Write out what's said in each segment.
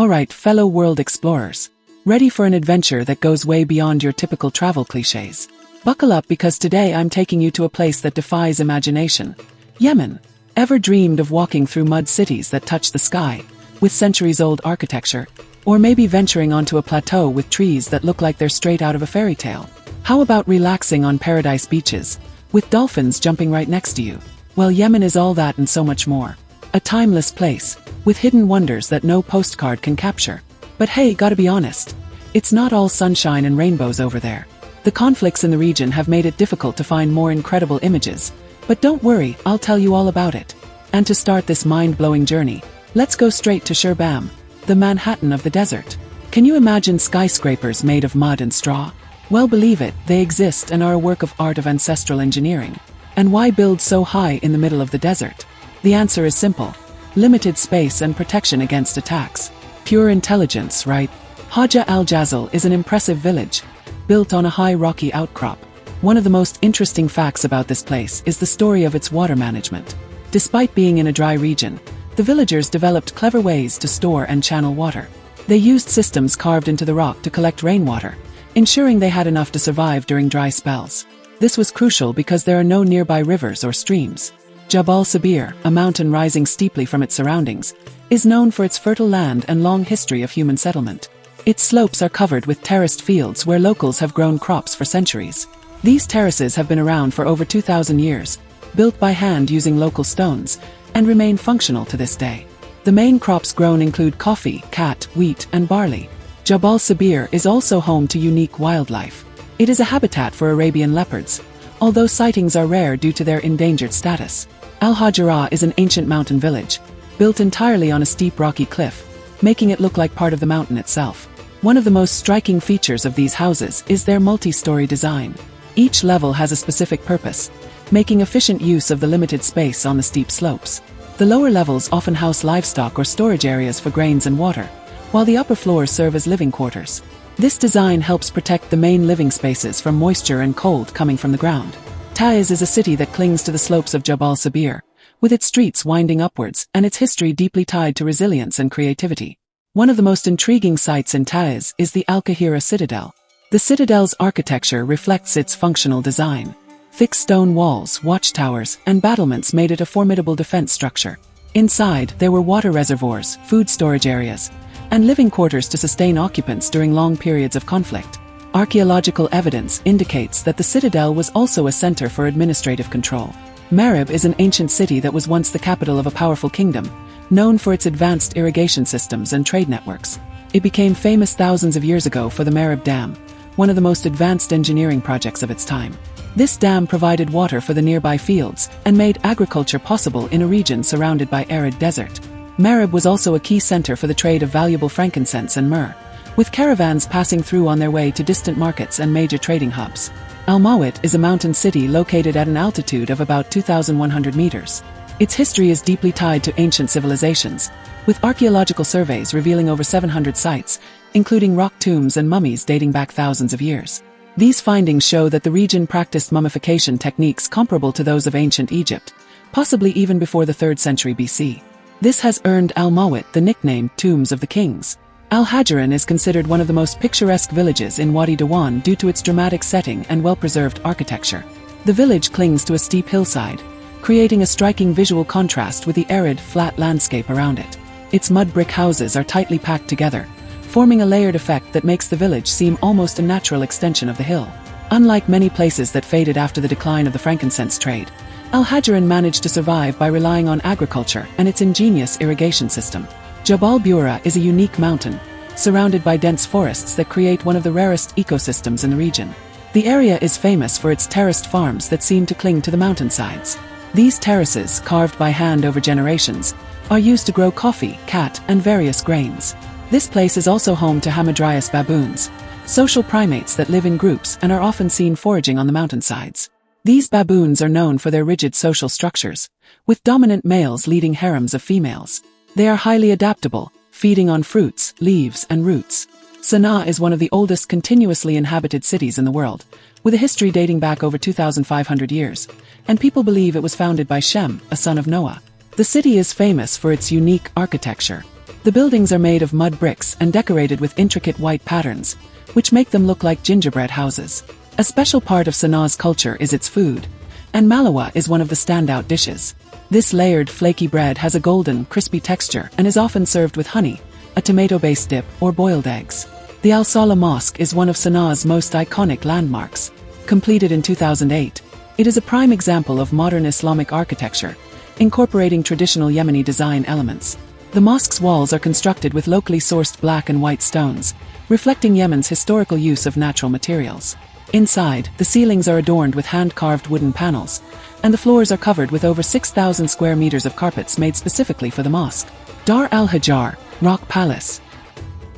Alright, fellow world explorers. Ready for an adventure that goes way beyond your typical travel clichés? Buckle up because today I'm taking you to a place that defies imagination. Yemen. Ever dreamed of walking through mud cities that touch the sky, with centuries-old architecture? Or maybe venturing onto a plateau with trees that look like they're straight out of a fairy tale? How about relaxing on paradise beaches, with dolphins jumping right next to you? Well, Yemen is all that and so much more. A timeless place, with hidden wonders that no postcard can capture. But hey, gotta be honest, it's not all sunshine and rainbows over there. The conflicts in the region have made it difficult to find more incredible images. But don't worry, I'll tell you all about it. And to start this mind-blowing journey, let's go straight to Shibam'S, the Manhattan of the desert. Can you imagine skyscrapers made of mud and straw? Well, believe it, they exist and are a work of art of ancestral engineering. And why build so high in the middle of the desert? The answer is simple. Limited space and protection against attacks. Pure intelligence, right? Haja al-Jazal is an impressive village, built on a high rocky outcrop. One of the most interesting facts about this place is the story of its water management. Despite being in a dry region, the villagers developed clever ways to store and channel water. They used systems carved into the rock to collect rainwater, ensuring they had enough to survive during dry spells. This was crucial because there are no nearby rivers or streams. Jabal Sabir, a mountain rising steeply from its surroundings, is known for its fertile land and long history of human settlement. Its slopes are covered with terraced fields where locals have grown crops for centuries. These terraces have been around for over 2,000 years, built by hand using local stones, and remain functional to this day. The main crops grown include coffee, cat, wheat, and barley. Jabal Sabir is also home to unique wildlife. It is a habitat for Arabian leopards, although sightings are rare due to their endangered status. Al-Hajra is an ancient mountain village, built entirely on a steep rocky cliff, making it look like part of the mountain itself. One of the most striking features of these houses is their multi-story design. Each level has a specific purpose, making efficient use of the limited space on the steep slopes. The lower levels often house livestock or storage areas for grains and water, while the upper floors serve as living quarters. This design helps protect the main living spaces from moisture and cold coming from the ground. Taiz is a city that clings to the slopes of Jabal Sabir, with its streets winding upwards and its history deeply tied to resilience and creativity. One of the most intriguing sites in Taiz is the Al-Kahira Citadel. The citadel's architecture reflects its functional design. Thick stone walls, watchtowers, and battlements made it a formidable defense structure. Inside, there were water reservoirs, food storage areas, and living quarters to sustain occupants during long periods of conflict. Archaeological evidence indicates that the citadel was also a center for administrative control. Marib is an ancient city that was once the capital of a powerful kingdom, known for its advanced irrigation systems and trade networks. It became famous thousands of years ago for the Marib Dam, one of the most advanced engineering projects of its time. This dam provided water for the nearby fields and made agriculture possible in a region surrounded by arid desert. Marib was also a key center for the trade of valuable frankincense and myrrh, with caravans passing through on their way to distant markets and major trading hubs. Al-Mawat is a mountain city located at an altitude of about 2,100 meters. Its history is deeply tied to ancient civilizations, with archaeological surveys revealing over 700 sites, including rock tombs and mummies dating back thousands of years. These findings show that the region practiced mummification techniques comparable to those of ancient Egypt, possibly even before the 3rd century BC. This has earned Al-Mawat the nickname Tombs of the Kings. Al-Hajran is considered one of the most picturesque villages in Wadi Dawan due to its dramatic setting and well-preserved architecture. The village clings to a steep hillside, creating a striking visual contrast with the arid, flat landscape around it. Its mud brick houses are tightly packed together, forming a layered effect that makes the village seem almost a natural extension of the hill. Unlike many places that faded after the decline of the frankincense trade, Al-Hajran managed to survive by relying on agriculture and its ingenious irrigation system. Jabal Bura is a unique mountain, surrounded by dense forests that create one of the rarest ecosystems in the region. The area is famous for its terraced farms that seem to cling to the mountainsides. These terraces, carved by hand over generations, are used to grow coffee, cat, and various grains. This place is also home to Hamadryas baboons, social primates that live in groups and are often seen foraging on the mountainsides. These baboons are known for their rigid social structures, with dominant males leading harems of females. They are highly adaptable, feeding on fruits, leaves, and roots. Sana'a is one of the oldest continuously inhabited cities in the world, with a history dating back over 2,500 years, and people believe it was founded by Shem, a son of Noah. The city is famous for its unique architecture. The buildings are made of mud bricks and decorated with intricate white patterns, which make them look like gingerbread houses. A special part of Sanaa's culture is its food, and malawa is one of the standout dishes. This layered, flaky bread has a golden, crispy texture and is often served with honey, a tomato-based dip, or boiled eggs. The Al-Salah Mosque is one of Sanaa's most iconic landmarks. Completed in 2008, it is a prime example of modern Islamic architecture, incorporating traditional Yemeni design elements. The mosque's walls are constructed with locally sourced black and white stones, reflecting Yemen's historical use of natural materials. Inside, the ceilings are adorned with hand-carved wooden panels, and the floors are covered with over 6,000 square meters of carpets made specifically for the mosque. Dar al-Hajar, Rock Palace.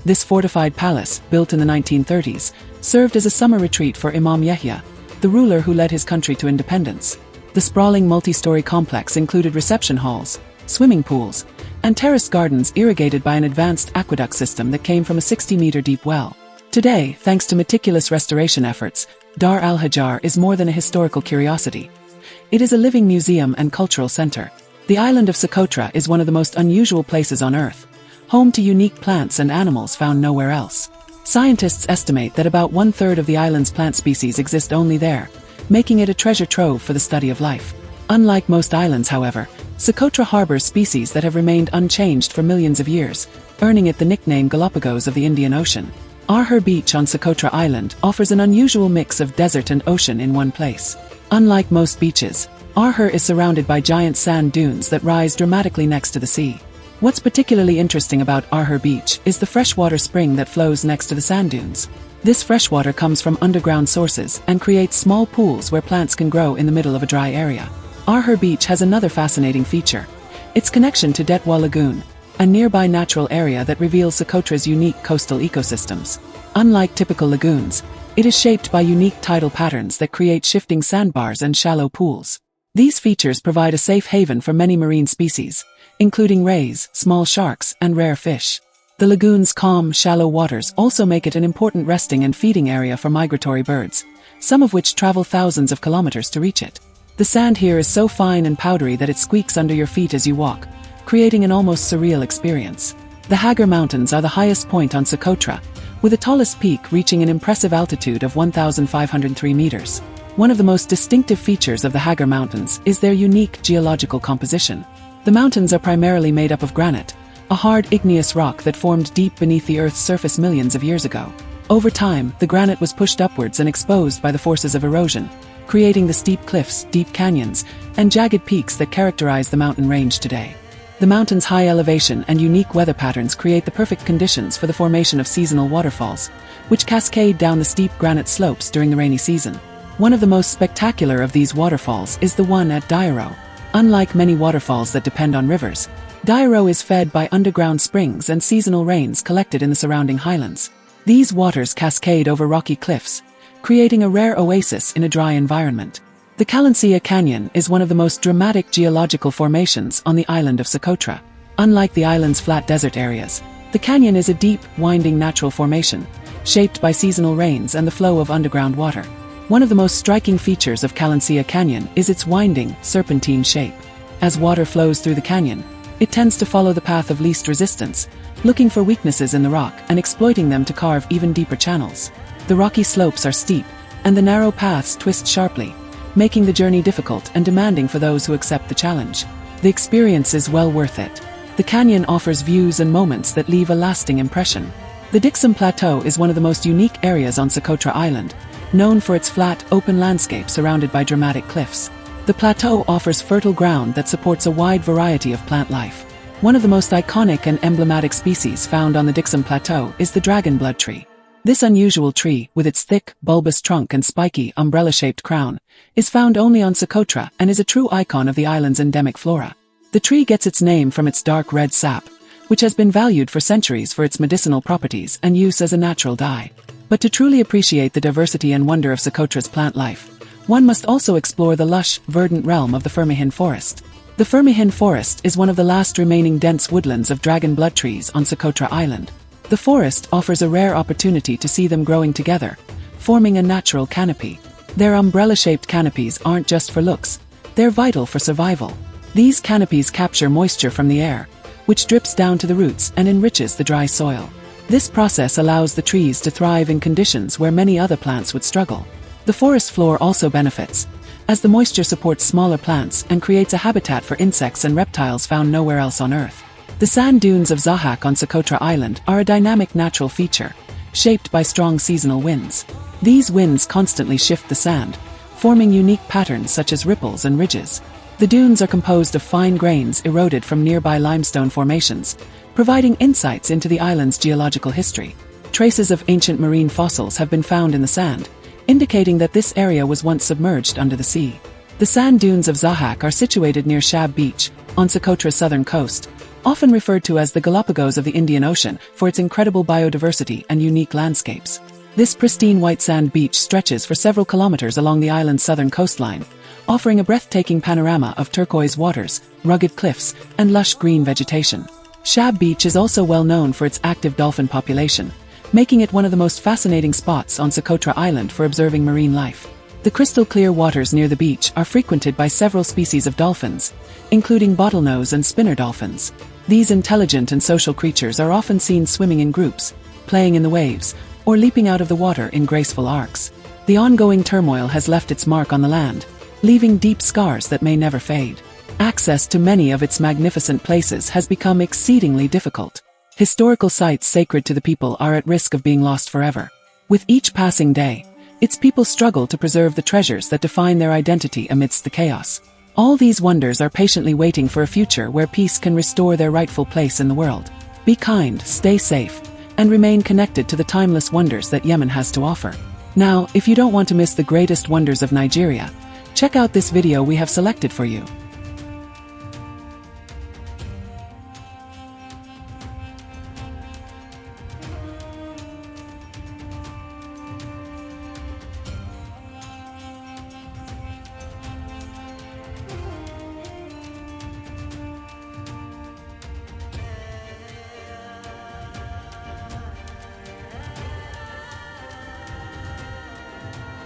This fortified palace, built in the 1930s, served as a summer retreat for Imam Yahya, the ruler who led his country to independence. The sprawling multi-story complex included reception halls, swimming pools, and terraced gardens irrigated by an advanced aqueduct system that came from a 60-meter deep well. Today, thanks to meticulous restoration efforts, Dar al-Hajar is more than a historical curiosity. It is a living museum and cultural center. The island of Socotra is one of the most unusual places on Earth, home to unique plants and animals found nowhere else. Scientists estimate that about 1/3 of the island's plant species exist only there, making it a treasure trove for the study of life. Unlike most islands, however, Socotra harbors species that have remained unchanged for millions of years, earning it the nickname Galapagos of the Indian Ocean. Arher Beach on Socotra Island offers an unusual mix of desert and ocean in one place. Unlike most beaches, Arher is surrounded by giant sand dunes that rise dramatically next to the sea. What's particularly interesting about Arher Beach is the freshwater spring that flows next to the sand dunes. This freshwater comes from underground sources and creates small pools where plants can grow in the middle of a dry area. Arher Beach has another fascinating feature: its connection to Detwa Lagoon, a nearby natural area that reveals Socotra's unique coastal ecosystems. Unlike typical lagoons, it is shaped by unique tidal patterns that create shifting sandbars and shallow pools. These features provide a safe haven for many marine species, including rays, small sharks, and rare fish. The lagoon's calm, shallow waters also make it an important resting and feeding area for migratory birds, some of which travel thousands of kilometers to reach it. The sand here is so fine and powdery that it squeaks under your feet as you walk, creating an almost surreal experience. The Hagar Mountains are the highest point on Socotra, with the tallest peak reaching an impressive altitude of 1,503 meters. One of the most distinctive features of the Hagar Mountains is their unique geological composition. The mountains are primarily made up of granite, a hard igneous rock that formed deep beneath the Earth's surface millions of years ago. Over time, the granite was pushed upwards and exposed by the forces of erosion, creating the steep cliffs, deep canyons, and jagged peaks that characterize the mountain range today. The mountain's high elevation and unique weather patterns create the perfect conditions for the formation of seasonal waterfalls, which cascade down the steep granite slopes during the rainy season. One of the most spectacular of these waterfalls is the one at Diaries. Unlike many waterfalls that depend on rivers, Diaries is fed by underground springs and seasonal rains collected in the surrounding highlands. These waters cascade over rocky cliffs, creating a rare oasis in a dry environment. The Kalancia Canyon is one of the most dramatic geological formations on the island of Socotra. Unlike the island's flat desert areas, the canyon is a deep, winding natural formation, shaped by seasonal rains and the flow of underground water. One of the most striking features of Kalancia Canyon is its winding, serpentine shape. As water flows through the canyon, it tends to follow the path of least resistance, looking for weaknesses in the rock and exploiting them to carve even deeper channels. The rocky slopes are steep, and the narrow paths twist sharply, making the journey difficult and demanding for those who accept the challenge. The experience is well worth it. The canyon offers views and moments that leave a lasting impression. The Dixon Plateau is one of the most unique areas on Socotra Island, known for its flat, open landscape surrounded by dramatic cliffs. The plateau offers fertile ground that supports a wide variety of plant life. One of the most iconic and emblematic species found on the Dixon Plateau is the dragonblood tree. This unusual tree, with its thick, bulbous trunk and spiky, umbrella-shaped crown, is found only on Socotra and is a true icon of the island's endemic flora. The tree gets its name from its dark red sap, which has been valued for centuries for its medicinal properties and use as a natural dye. But to truly appreciate the diversity and wonder of Socotra's plant life, one must also explore the lush, verdant realm of the Firmihin Forest. The Firmihin Forest is one of the last remaining dense woodlands of dragonblood trees on Socotra Island. The forest offers a rare opportunity to see them growing together, forming a natural canopy. Their umbrella-shaped canopies aren't just for looks, they're vital for survival. These canopies capture moisture from the air, which drips down to the roots and enriches the dry soil. This process allows the trees to thrive in conditions where many other plants would struggle. The forest floor also benefits, as the moisture supports smaller plants and creates a habitat for insects and reptiles found nowhere else on Earth. The sand dunes of Zahak on Socotra Island are a dynamic natural feature, shaped by strong seasonal winds. These winds constantly shift the sand, forming unique patterns such as ripples and ridges. The dunes are composed of fine grains eroded from nearby limestone formations, providing insights into the island's geological history. Traces of ancient marine fossils have been found in the sand, indicating that this area was once submerged under the sea. The sand dunes of Zahak are situated near Shab Beach, on Socotra's southern coast, often referred to as the Galapagos of the Indian Ocean for its incredible biodiversity and unique landscapes. This pristine white sand beach stretches for several kilometers along the island's southern coastline, offering a breathtaking panorama of turquoise waters, rugged cliffs, and lush green vegetation. Shab Beach is also well known for its active dolphin population, making it one of the most fascinating spots on Socotra Island for observing marine life. The crystal-clear waters near the beach are frequented by several species of dolphins, including bottlenose and spinner dolphins. These intelligent and social creatures are often seen swimming in groups, playing in the waves, or leaping out of the water in graceful arcs. The ongoing turmoil has left its mark on the land, leaving deep scars that may never fade. Access to many of its magnificent places has become exceedingly difficult. Historical sites sacred to the people are at risk of being lost forever. With each passing day, its people struggle to preserve the treasures that define their identity amidst the chaos. All these wonders are patiently waiting for a future where peace can restore their rightful place in the world. Be kind, stay safe, and remain connected to the timeless wonders that Yemen has to offer. Now, if you don't want to miss the greatest wonders of Nigeria, check out this video we have selected for you.